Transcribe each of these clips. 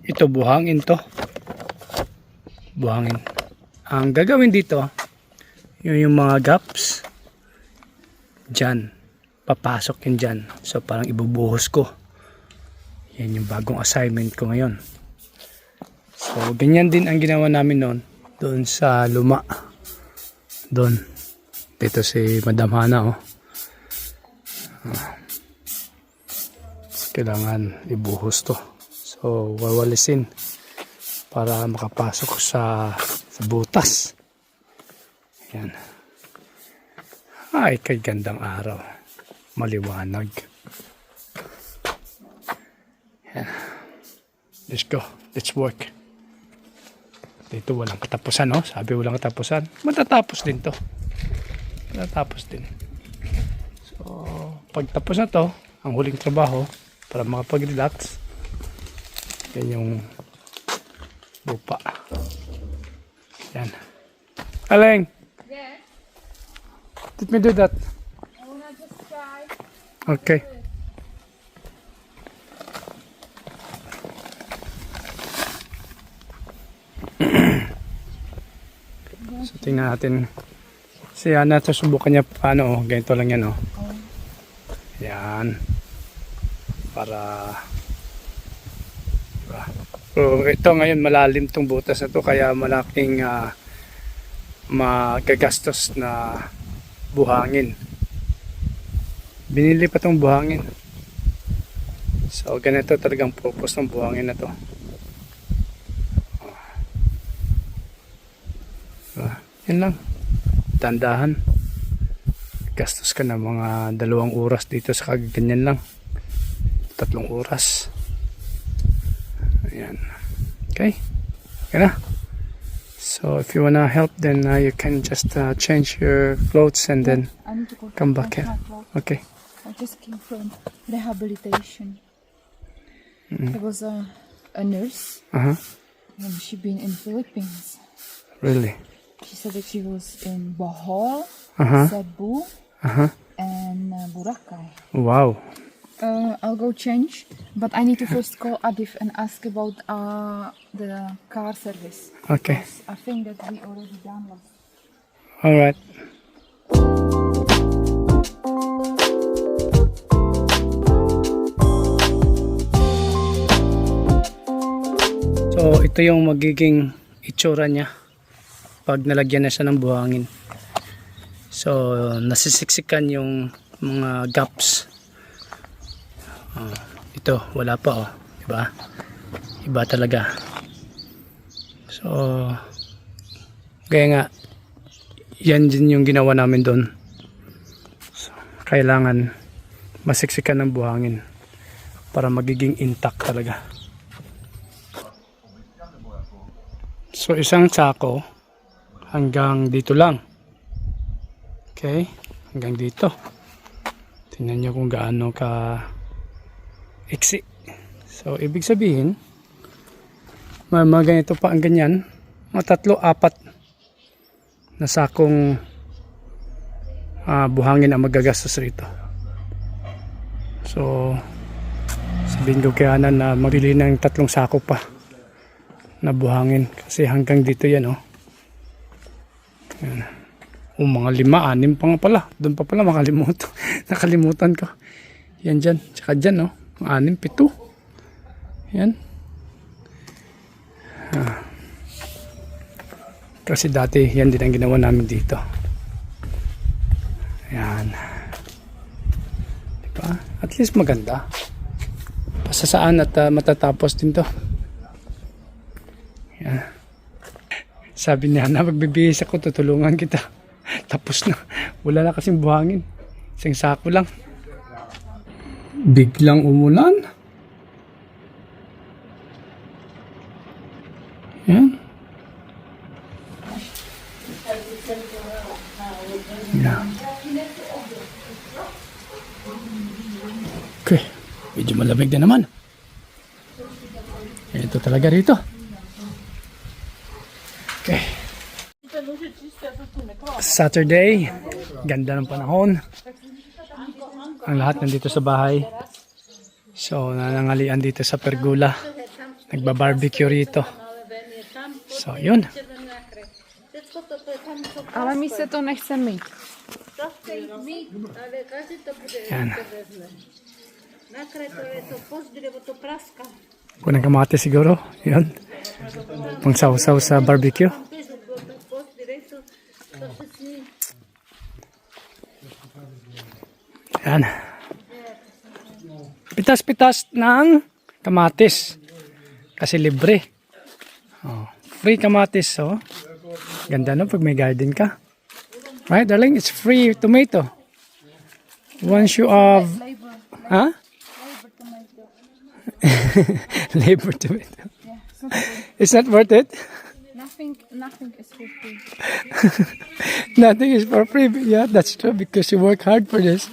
Ito buhangin to. Buhangin. Ang gagawin dito, yung mga gaps, dyan. Papasok yun dyan. So parang ibubuhos ko. Yan yung bagong assignment ko ngayon. So ganyan din ang ginawa namin noon. Doon sa luma. Doon. Dito si Madam Hana, oh. Kailangan ibuhos to. So wawalisin para makapasok sa butas. Yan. Ay, kay gandang araw. Maliwanag. Yan. Let's go. Let's work. Dito walang katapusan, no? Sabi walang katapusan. Matatapos din to. Matatapos din. So, pag tapos na to, ang huling trabaho, para makapag-relax, yan yung lupa. Yan. Aleng! Yes. Let me do that. I wanna just try. Okay. So, tingnan natin. Si Ana, susubukan niya paano. Ganito lang yan, oh. Yan. Para... diba? So, ito ngayon malalim tong butas na to. Kaya malaking magagastos na buhangin. Binili pa tong buhangin. So, ganito talagang purpose ng buhangin na to. Diba? Yan lang. Tandahan. Gastos ka na mga 2 oras dito sa kaganyan lang. 3 oras. Ayan. Okay? Okay na. So if you wanna help, then you can just change your clothes and then I need to go come back here. Okay. I just came from rehabilitation. I was a nurse Uh-huh. and she been in Philippines. Really? She said that she was in Bohol, Uh-huh. Cebu, Uh-huh. and Boracay. Wow. I'll go change, but I need to first call Adif and ask about the car service. Okay. Yes, I think that we already done last. All right. So ito yung magiging itsura niya pag nalagyan na siya ng buhangin. So nasisiksikan yung mga gaps. Ito wala pa, oh, diba? Iba talaga. So kaya nga yan din yung ginawa namin doon. So, kailangan masiksikan ng buhangin para magiging intact talaga. So isang sako hanggang dito lang. Okay? Hanggang dito. Tingnan nyo kung gaano ka iksi. So ibig sabihin mga ganito pa ang ganyan. Mga 3-4 na sakong buhangin ang magagastos rito. So sabihin ko kaya na magbili ng 3 sako pa na buhangin kasi hanggang dito yan, oh. Yan. Mga 5-6 pa nga pala. Doon pa pala makalimutan. Nakalimutan ko. Yan dyan. Tsaka dyan, oh. 6-7. Yan. Kasi dati yan din ang ginawa namin dito. Yan. Diba? At least maganda. Pasasaan at matatapos din to. Yan. Sabi niya na magbibihis ako, tutulungan kita. Tapos na. Wala na kasing buhangin. Isang sako lang. Biglang umulan. Yan. Yan. Okay. Medyo malamig na naman. Ito talaga rito. Okay. Saturday, ganda ng panahon. Ang lahat nandito sa bahay. So, nanangalian dito sa pergola. Nagbabarbecue rito. So, yun. Ale my se to nechce mít. Yan. Nakretové to pozdě, nebo to praska. Kunang kamatis siguro. Yun. Pang sausaw sa barbecue. Yan. Pitas-pitas ng kamatis. Kasi libre. Oh, free kamatis. Oh. Ganda no pag may garden ka. Right, darling? It's free tomato. Once you have... Huh? Labor tomato. It's not worth it? Nothing is for free. Nothing is for free. Yeah, that's true because you work hard for this.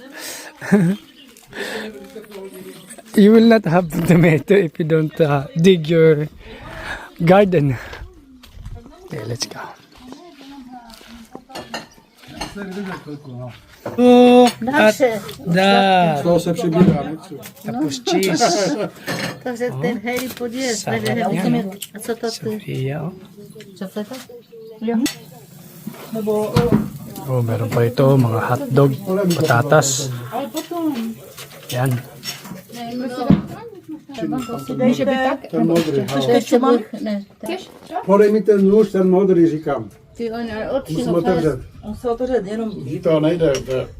You will not have tomato if you don't dig your garden. Okay, let's go. Oh, da. To se přibírá, nechci. Tapos cheese. To se ten Harry podíje. Sarap. A co to ty? Sofia. Oh. Co to to? Oh, meron pa ito, mga hotdog, patatas. Yan. Může být tak? Ten modrý. Ještě mám? Ne. Podej mi ten nůž, ten modrý, říkám. Ty on oči Musím otevřet. On se otevřet jenom. To nejde.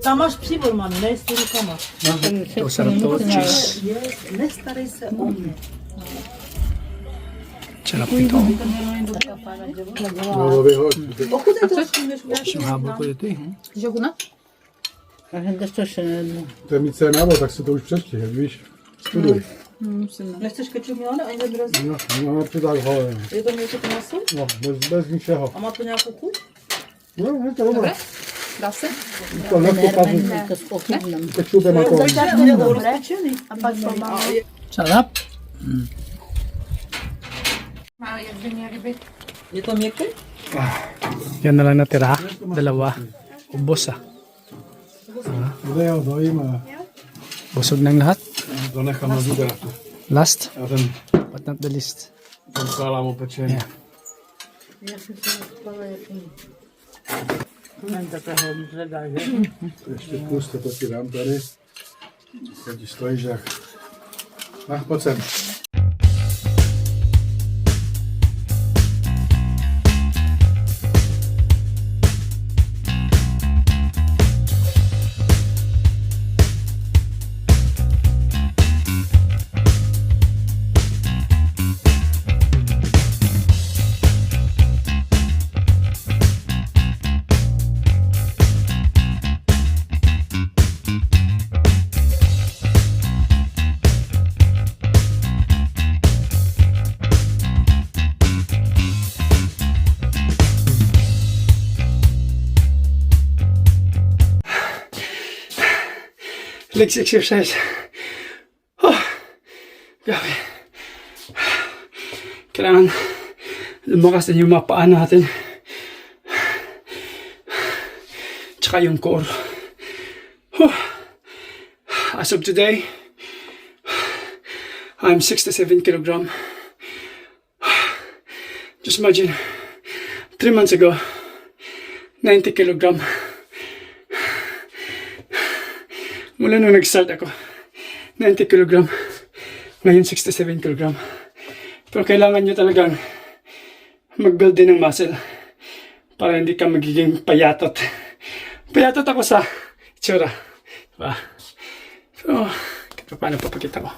Tam máš přívor, mami, ne s tím rukama. To sarap to, cheese. Nestarej se o mě. Sarap ito. No, vyhoď. Pokud je to s tím, než Sumabot ko ito eh. Žoguna? A hned to še nejedno. To je mít se návod, tak si to už přečti, jak víš. Studuj. nechceš kečup Milane, ani nebrazí. No, no, to tak ho. Je to něco to maso? No, bez ničeho. A má to nějakou chuť? No, je to dobré. Dá se? To lehko padne. To spochybnám. Kečupem jako. Je to rozpečený. A pak to máme. Sarap. A jak by měly být? Je to měkké? Yan na lang natira. Dalawa. Ubos ah. Kde ho dojím a Busog ng lahat. to nechám na zubě. Last, A ten but not the least. salám opečený. Yeah. Já jsem se spala jakým. Ještě puste, to ti dám tady. Teď stojíš jak. Pojď sem. Legs exercise. Oh, grabe. Kailangan lumakas din yung mga paa natin. Tsaka yung core. Oh. As of today, I'm 67 kilogram. Just imagine, 3 months ago, 90 kilogram. Mula nung nag-start ako, 90 kg. Ngayon, 67 kg. Pero kailangan nyo talagang mag-build din ng muscle para hindi ka magiging payatot. Payatot ako sa itsura. Diba? So, kaya paano papakita ko?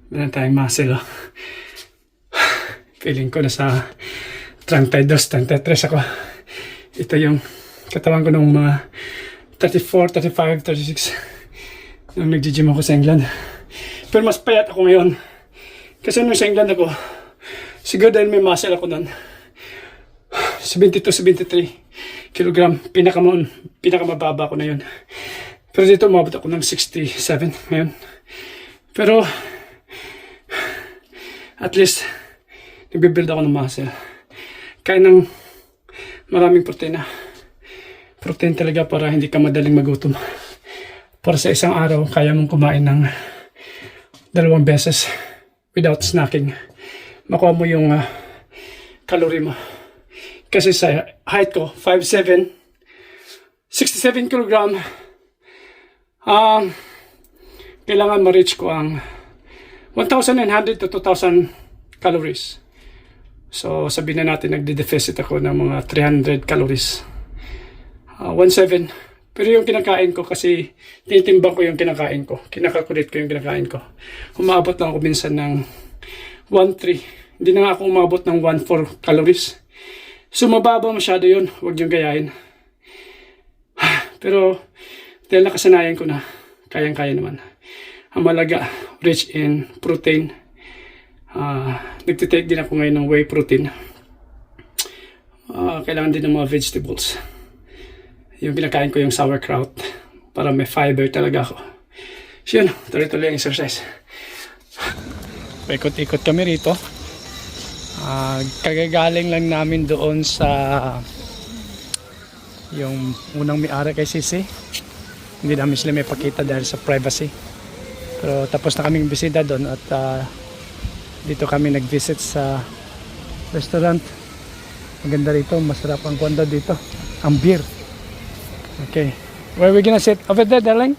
Meron tayong muscle. Oh. Feeling ko nasa 32, 33 ako. Ito yung katawan ko nung mga 34, 35, 36 nung nag-gym ako sa England. Pero mas payat ako ngayon. Kasi nung sa England ako, siguro dahil may muscle ako nun, 72, 73 kilogram, pinakamababa ko na yun. Pero dito umabot ako ng 67 ngayon. Pero at least nagbe-build ako ng muscle. Kaya ng maraming protein na. Protein talaga para hindi ka madaling magutom. Para sa isang araw, kaya mong kumain ng 2 beses without snacking. Makuha mo yung calorie mo. Kasi sa height ko, 5'7", 67 kilogram, kailangan ma-reach ko ang 1,900 to 2,000 calories. So, sabihin na natin, nagde-deficit ako ng mga 300 calories. 1,700. Pero yung kinakain ko, kasi tinitimbang ko yung kinakain ko. Kinakakulit ko yung kinakain ko. Umabot lang ako minsan ng 1,300. Hindi na nga ako umabot ng 1,400 calories. So, mababa masyado yun. Huwag yung gayahin. Pero, dahil nakasanayan ko na, kayang-kaya naman. Ang malaga, rich in protein. Nagtitake din ako ngayon ng whey protein. Kailangan din ng mga vegetables. Yung kinakain ko yung sauerkraut para may fiber talaga ako. So yun, tuloy-tuloy ang exercise. Paikot-ikot kami rito. Kagagaling lang namin doon sa yung unang may-ari kay Sisi. Hindi namin sila may pakita dahil sa privacy. Pero tapos na kaming bisita doon at dito kami nag-visit sa restaurant. Maganda rito, masarap ang kwanda dito. Ang beer. Okay. Where are we gonna sit? Over there, darling?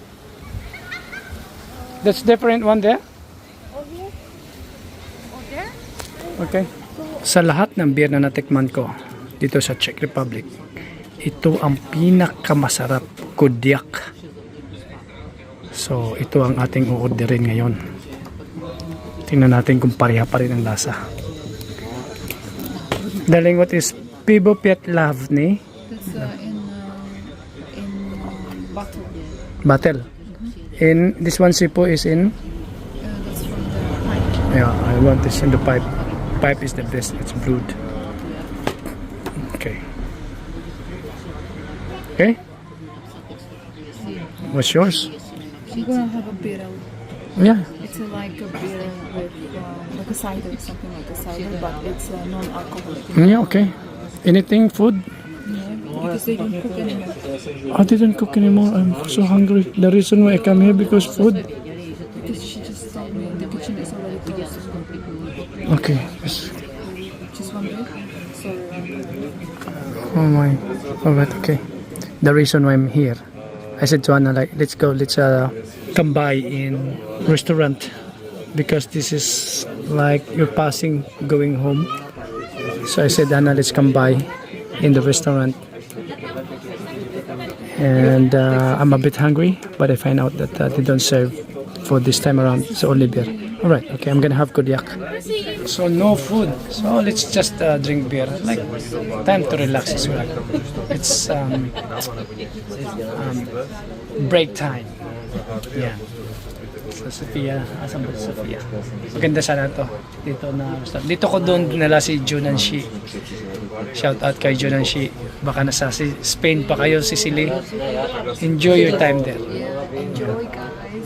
That's different one there? Okay. Sa lahat ng beer na natikman ko dito sa Czech Republic, ito ang pinakamasarap, Kodiak. So, ito ang ating u-orderin ngayon. Tingnan natin kung pareha pa rin ang lasa. Darling, what is Pivo Piatlavny? That's in bottle. Battle. In this one sipo is in That's from the pipe. yeah, I want this in the pipe. Pipe is the best. It's brewed. Okay. Okay. What's yours? I'm gonna have a beer. Yeah. It's like a beer with like a cider, something like a cider, but it's non-alcoholic. Yeah. Okay. Anything food? Because they don't cook anymore. I didn't cook anymore. I'm so hungry. The reason why I come here because food. Because she just told me the kitchen is already closed. Okay. Yes. Just one day. So Oh my. Alright. Okay. The reason why I'm here, I said to Anna, like, let's go. Let's come by in restaurant because this is like you're passing going home. So I said, Anna, let's come by in the restaurant. And I'm a bit hungry, but I find out that they don't serve food this time around. It's only beer. All right, okay, I'm gonna have Kodiak. So no food. So let's just drink beer. Like time to relax as well. It's break time. Yeah. So Sofia, asan ba si Sofia? Maganda sana to. Dito ko doon dinala si Junan Shi. Shout out kay Junan Shi. Baka nasa Spain pa kayo, Sicily. Enjoy your time there. enjoy, guys.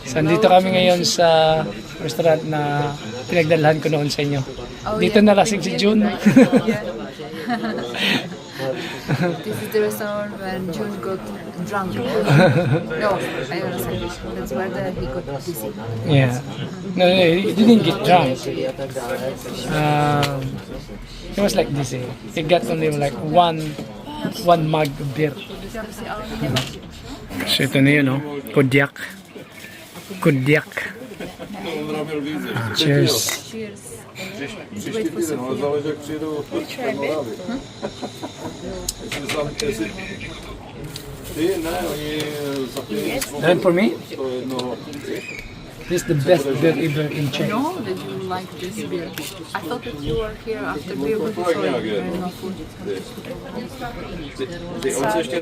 So, dito kami ngayon sa restaurant na pinagdalhan ko noon sa inyo. Oh, Dito yeah. nalasing si June. This is the restaurant where June got drunk. No, I don't say. That's where he got dizzy. Yeah. No, he didn't get drunk. He was like this. He got only like one mug of beer. So ito na yun, no? Kodiak. Kodiak. Cheers. Cheers. Wait for Sophia. And for me, this is the best beer ever in Czech. No, that you like this beer. I thought that you were here after beer, but sorry, there is no food.